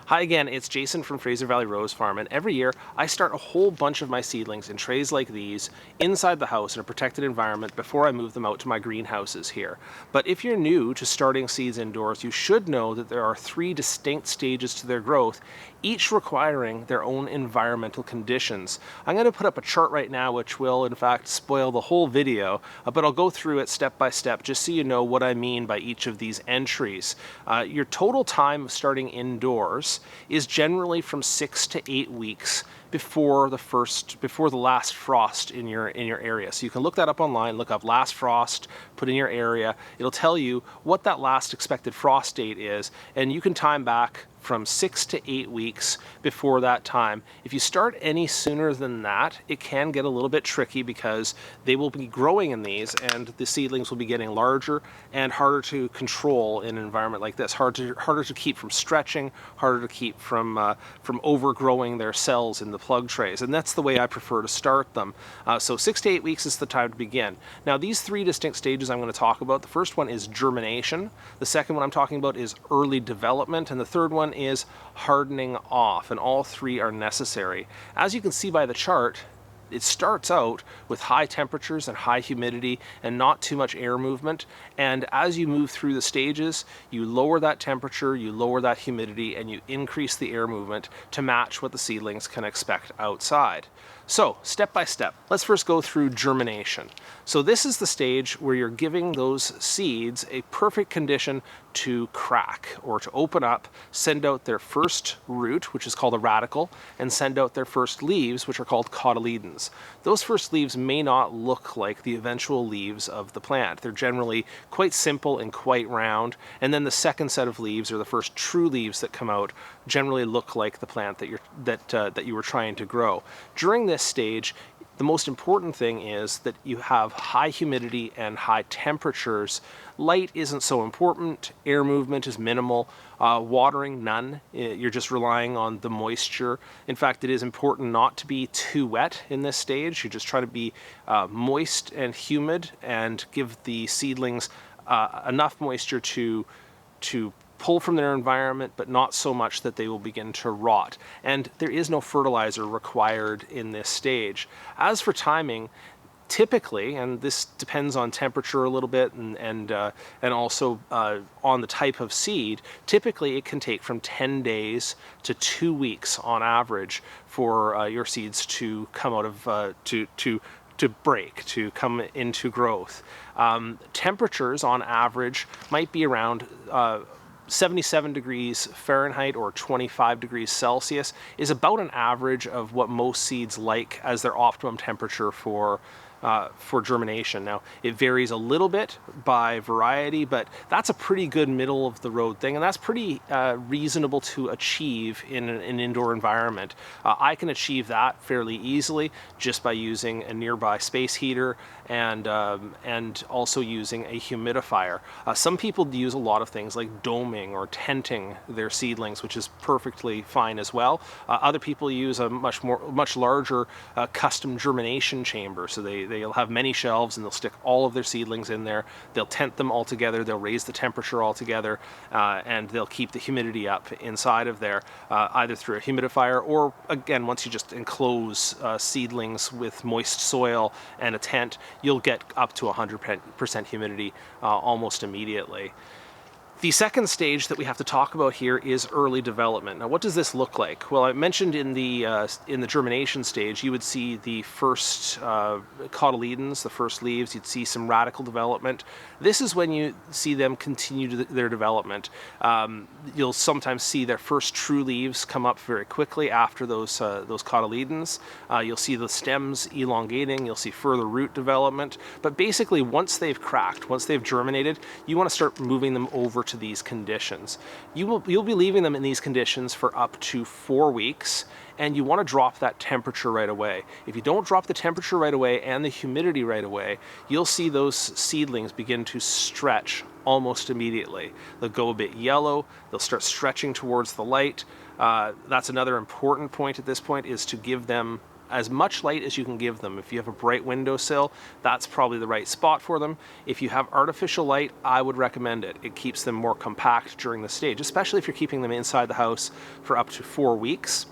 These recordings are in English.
Hi again, it's Jason from Fraser Valley Rose Farm, and every year I start a whole bunch of my seedlings in trays like these inside the house in a protected environment before I move them out to my greenhouses here. But if you're new to starting seeds indoors, you should know that there are 3 distinct stages to their growth, each requiring their own environmental conditions. I'm going to put up a chart right now which will in fact spoil the whole video, but I'll go through it step by step just so you know what I mean by each of these entries. Your total time of starting indoors is generally from 6 to 8 weeks before the last frost in your area. So you can look that up online, look up last frost, put in your area. It'll tell you what that last expected frost date is, and you can time back from 6 to 8 weeks before that time. If you start any sooner than that, it can get a little bit tricky because they will be growing in these and the seedlings will be getting larger and harder to control in an environment like this. Harder to keep from stretching, harder to keep from overgrowing their cells in the plug trays. And that's the way I prefer to start them. So 6 to 8 weeks is the time to begin. Now these 3 distinct stages I'm going to talk about. The first one is germination. The second one I'm talking about is early development. And the third one is hardening off, and all 3 are necessary. As you can see by the chart, it starts out with high temperatures and high humidity and not too much air movement, and as you move through the stages, you lower that temperature, you lower that humidity, and you increase the air movement to match what the seedlings can expect outside. So, step by step, let's first go through germination. So this is the stage where you're giving those seeds a perfect condition to crack or to open up, send out their first root, which is called a radicle, and send out their first leaves, which are called cotyledons. Those first leaves may not look like the eventual leaves of the plant. They're generally quite simple and quite round, and then the second set of leaves, or the first true leaves that come out, generally look like the plant that you were trying to grow. During this stage, the most important thing is that you have high humidity and high temperatures. Light isn't so important, air movement is minimal, watering none, you're just relying on the moisture. In fact, it is important not to be too wet in this stage. You just try to be moist and humid and give the seedlings enough moisture to pull from their environment, but not so much that they will begin to rot. And there is no fertilizer required in this stage. As for timing, typically, and this depends on temperature a little bit and also on the type of seed, typically it can take from 10 days to 2 weeks on average for your seeds to come out of, to come into growth. Temperatures on average might be around 77 degrees Fahrenheit or 25 degrees Celsius is about an average of what most seeds like as their optimum temperature for germination. Now, it varies a little bit by variety, but that's a pretty good middle of the road thing, and that's pretty reasonable to achieve in an indoor environment. I can achieve that fairly easily just by using a nearby space heater and also using a humidifier. Some people use a lot of things like doming or tenting their seedlings, which is perfectly fine as well. Other people use a much larger custom germination chamber, so they'll have many shelves and they'll stick all of their seedlings in there. They'll tent them all together, they'll raise the temperature all together, and they'll keep the humidity up inside of there, either through a humidifier or, again, once you just enclose seedlings with moist soil and a tent, you'll get up to 100% humidity almost immediately. The second stage that we have to talk about here is early development. Now, what does this look like? Well, I mentioned in the germination stage, you would see the first cotyledons, the first leaves. You'd see some radical development. This is when you see them continue their development. You'll sometimes see their first true leaves come up very quickly after those cotyledons. You'll see the stems elongating. You'll see further root development. But basically, once they've cracked, once they've germinated, you want to start moving them over to these conditions. You'll be leaving them in these conditions for up to 4 weeks, and you want to drop that temperature right away. If you don't drop the temperature right away and the humidity right away, you'll see those seedlings begin to stretch almost immediately. They'll go a bit yellow, they'll start stretching towards the light. That's another important point at this point, is to give them as much light as you can give them. If you have a bright windowsill, that's probably the right spot for them. If you have artificial light, I would recommend it. It keeps them more compact during the stage, especially if you're keeping them inside the house for up to 4 weeks.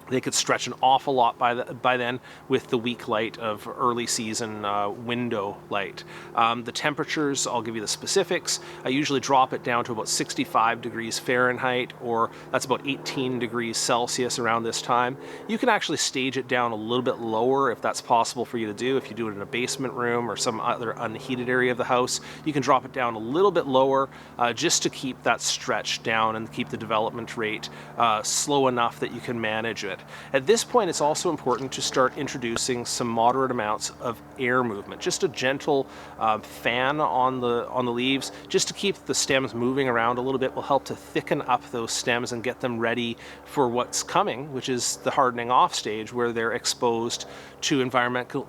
They could stretch an awful lot by then with the weak light of early season window light. The temperatures, I'll give you the specifics. I usually drop it down to about 65 degrees Fahrenheit, or that's about 18 degrees Celsius around this time. You can actually stage it down a little bit lower if that's possible for you to do. If you do it in a basement room or some other unheated area of the house, you can drop it down a little bit lower just to keep that stretch down and keep the development rate slow enough that you can manage it. At this point, it's also important to start introducing some moderate amounts of air movement. Just a gentle fan on the leaves, just to keep the stems moving around a little bit, will help to thicken up those stems and get them ready for what's coming, which is the hardening off stage, where they're exposed to environmental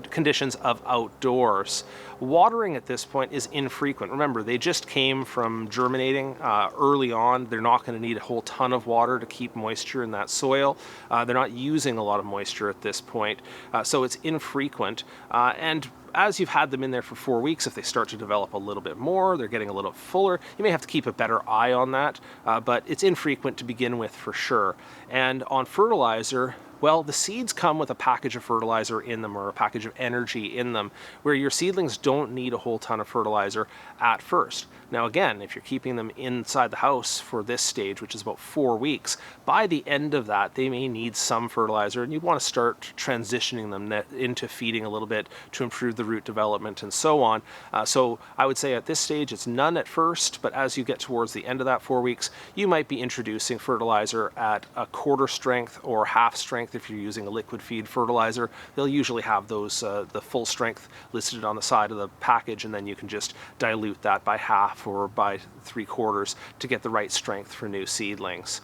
conditions of outdoors. Watering at this point is infrequent. Remember, they just came from germinating early on. They're not going to need a whole ton of water to keep moisture in that soil. They're not using a lot of moisture at this point, so it's infrequent. And as you've had them in there for 4 weeks, if they start to develop a little bit more, they're getting a little fuller, you may have to keep a better eye on that, but it's infrequent to begin with for sure. And on fertilizer, well, the seeds come with a package of fertilizer in them, or a package of energy in them, where your seedlings don't need a whole ton of fertilizer at first. Now again, if you're keeping them inside the house for this stage, which is about 4 weeks, by the end of that, they may need some fertilizer, and you want to start transitioning them into feeding a little bit to improve the root development and so on. So I would say at this stage, it's none at first, but as you get towards the end of that 4 weeks, you might be introducing fertilizer at a quarter strength or half strength. If you're using a liquid feed fertilizer, they'll usually have those the full strength listed on the side of the package, and then you can just dilute that by half or by 3/4 to get the right strength for new seedlings.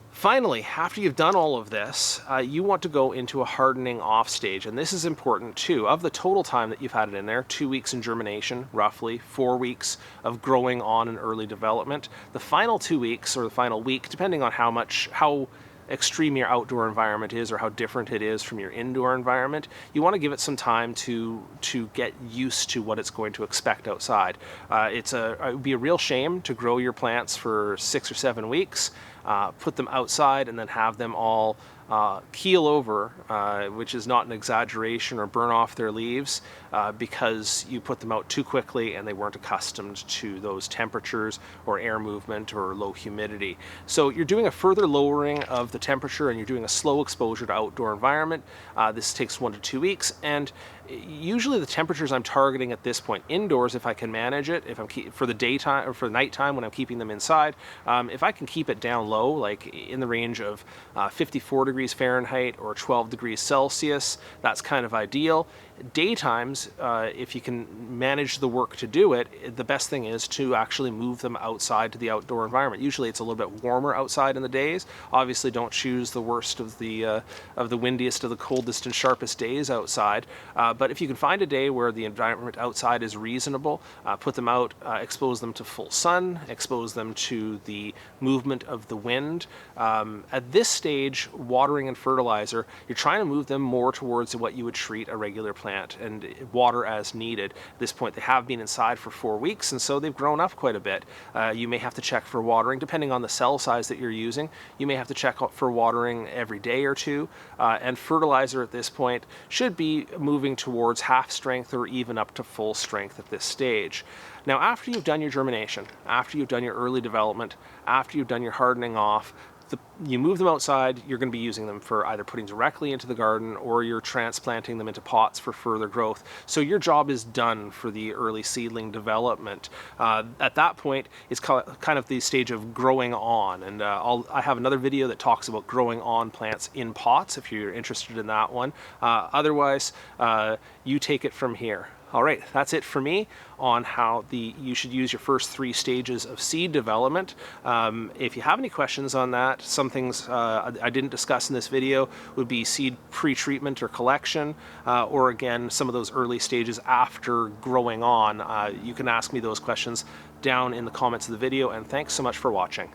Finally, after you've done all of this, you want to go into a hardening off stage, and this is important too. Of the total time that you've had it in there, 2 weeks in germination, roughly 4 weeks of growing on and early development, the final 2 weeks or the final week, depending on how extreme your outdoor environment is or how different it is from your indoor environment, you want to give it some time to get used to what it's going to expect outside. It would be a real shame to grow your plants for 6 or 7 weeks, put them outside, and then have them all keel over, which is not an exaggeration, or burn off their leaves because you put them out too quickly and they weren't accustomed to those temperatures or air movement or low humidity. So you're doing a further lowering of the temperature, and you're doing a slow exposure to outdoor environment. This takes 1 to 2 weeks, and usually the temperatures I'm targeting at this point indoors, if I can manage it, if I'm for the daytime or for the nighttime when I'm keeping them inside, if I can keep it down low, like in the range of 54 degrees Fahrenheit or 12 degrees Celsius, that's kind of ideal. Daytimes, if you can manage the work to do it, the best thing is to actually move them outside to the outdoor environment. Usually it's a little bit warmer outside in the days. Obviously don't choose the worst of the windiest of the coldest and sharpest days outside, but if you can find a day where the environment outside is reasonable, put them out, expose them to full sun, expose them to the movement of the wind. At this stage, watering and fertilizer, you're trying to move them more towards what you would treat a regular plant and water as needed. At this point, they have been inside for 4 weeks, and so they've grown up quite a bit. You may have to check for watering, depending on the cell size that you're using. You may have to check for watering every day or two, and fertilizer at this point should be moving towards half strength or even up to full strength at this stage. Now, after you've done your germination, after you've done your early development, after you've done your hardening off, you move them outside, you're going to be using them for either putting directly into the garden, or you're transplanting them into pots for further growth. So your job is done for the early seedling development. At that point, it's kind of the stage of growing on, and I have another video that talks about growing on plants in pots if you're interested in that one. Otherwise, you take it from here. All right, that's it for me on how you should use your first 3 stages of seed development. If you have any questions on that, some things I didn't discuss in this video would be seed pre-treatment or collection, or again, some of those early stages after growing on. You can ask me those questions down in the comments of the video, and thanks so much for watching.